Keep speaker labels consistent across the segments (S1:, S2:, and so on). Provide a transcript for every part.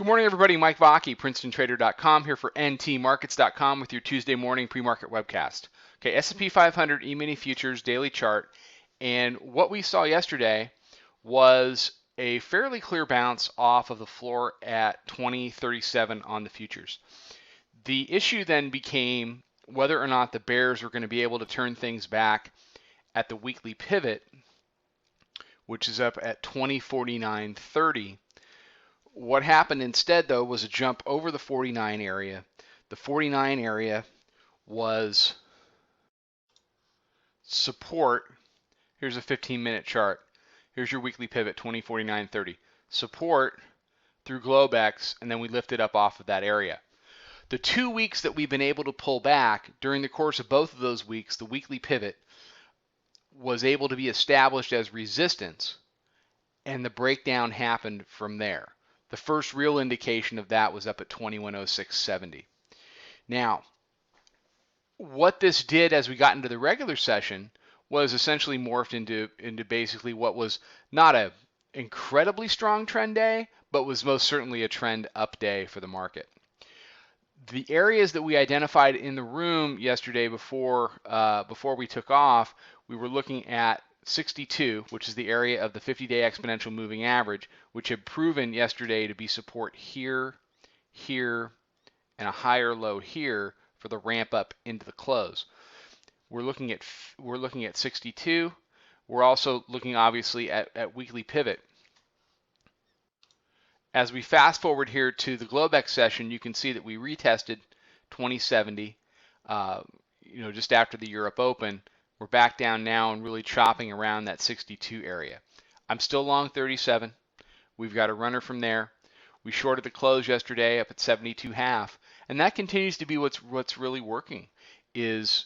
S1: Good morning, everybody. Mike Vacchi, Princetontrader.com, here for ntmarkets.com with your Tuesday morning pre-market webcast. Okay, S&P 500 E-mini futures daily chart, and what we saw yesterday was a fairly clear bounce off of the floor at 2037 on the futures. The issue then became whether or not the bears were going to be able to turn things back at the weekly pivot, which is up at 2049.30. What happened instead, though, was a jump over the 49 area. The 49 area was support. Here's a 15-minute chart. Here's your weekly pivot, 2049.30. Support through Globex, and then we lifted up off of that area. The 2 weeks that we've been able to pull back, during the course of both of those weeks, the weekly pivot was able to be established as resistance, and the breakdown happened from there. The first real indication of that was up at 2106.70. Now, what this did as we got into the regular session was essentially morphed into basically what was not an incredibly strong trend day, but was most certainly a trend up day for the market. The areas that we identified in the room yesterday before we took off, we were looking at 62, which is the area of the 50-day exponential moving average, which had proven yesterday to be support here, here, and a higher low here for the ramp up into the close. We're looking at 62. We're also looking obviously at weekly pivot. As we fast forward here to the Globex session, you can see that we retested 2070, just after the Europe Open. We're back down now and really chopping around that 62 area. I'm still long 37. We've got a runner from there. We shorted the close yesterday up at 72.5, and that continues to be what's really working is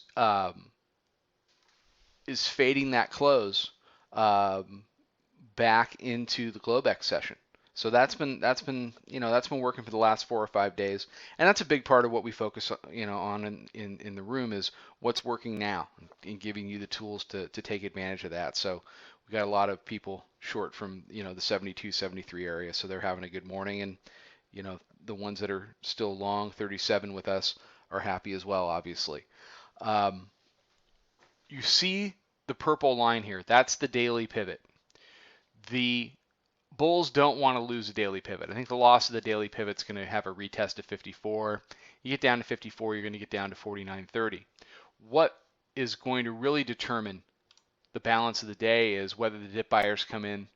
S1: fading that close back into the Globex session. So that's been working for the last 4 or 5 days, and that's a big part of what we focus on in the room is what's working now and giving you the tools to take advantage of that. So we got a lot of people short from the 72, 73 area, so they're having a good morning, and the ones that are still long 37 with us are happy as well, obviously. You see the purple line here. That's the daily pivot. The bulls don't want to lose a daily pivot. I think the loss of the daily pivot is going to have a retest of 54. You get down to 54, you're going to get down to 49.30. What is going to really determine the balance of the day is whether the dip buyers come in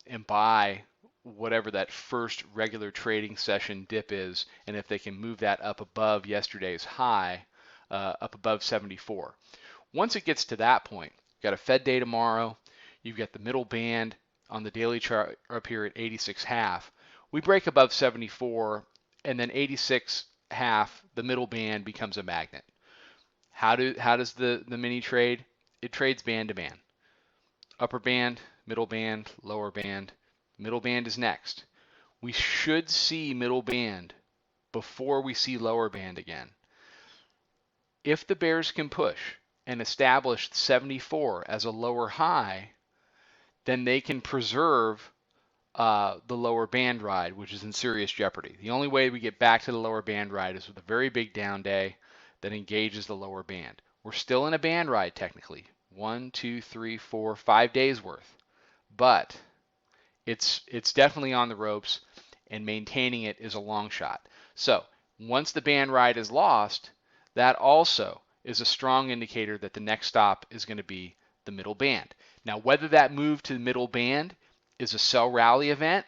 S1: and buy whatever that first regular trading session dip is, and if they can move that up above yesterday's high, up above 74. Once it gets to that point, you've got a Fed day tomorrow, you've got the middle band on the daily chart up here at 86.5. We break above 74, and then 86.5, the middle band becomes a magnet. How does the mini trade? It trades band to band. Upper band, middle band, lower band. Middle band is next. We should see middle band before we see lower band again. If the bears can push and establish 74 as a lower high, then they can preserve the lower band ride, which is in serious jeopardy. The only way we get back to the lower band ride is with a very big down day that engages the lower band. We're still in a band ride technically, 1, 2, 3, 4, 5 days worth, but it's definitely on the ropes, and maintaining it is a long shot. So once the band ride is lost, that also is a strong indicator that the next stop is going to be the middle band. Now, whether that move to the middle band is a sell rally event,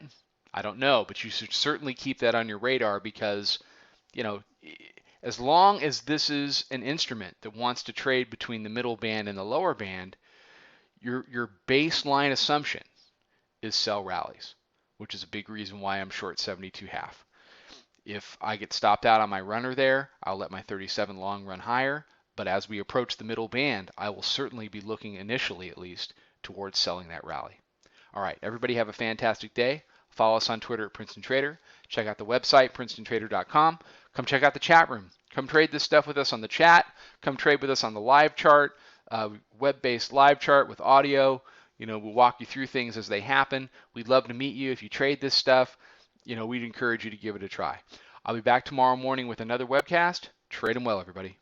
S1: I don't know, but you should certainly keep that on your radar because, as long as this is an instrument that wants to trade between the middle band and the lower band, your baseline assumption is sell rallies, which is a big reason why I'm short 72.5. If I get stopped out on my runner there, I'll let my 37 long run higher. But as we approach the middle band, I will certainly be looking initially, at least, towards selling that rally. All right, everybody have a fantastic day. Follow us on Twitter at Princeton Trader. Check out the website, Princetontrader.com. Come check out the chat room. Come trade this stuff with us on the chat. Come trade with us on the live chart, web-based live chart with audio. We'll walk you through things as they happen. We'd love to meet you if you trade this stuff. we'd encourage you to give it a try. I'll be back tomorrow morning with another webcast. Trade them well, everybody.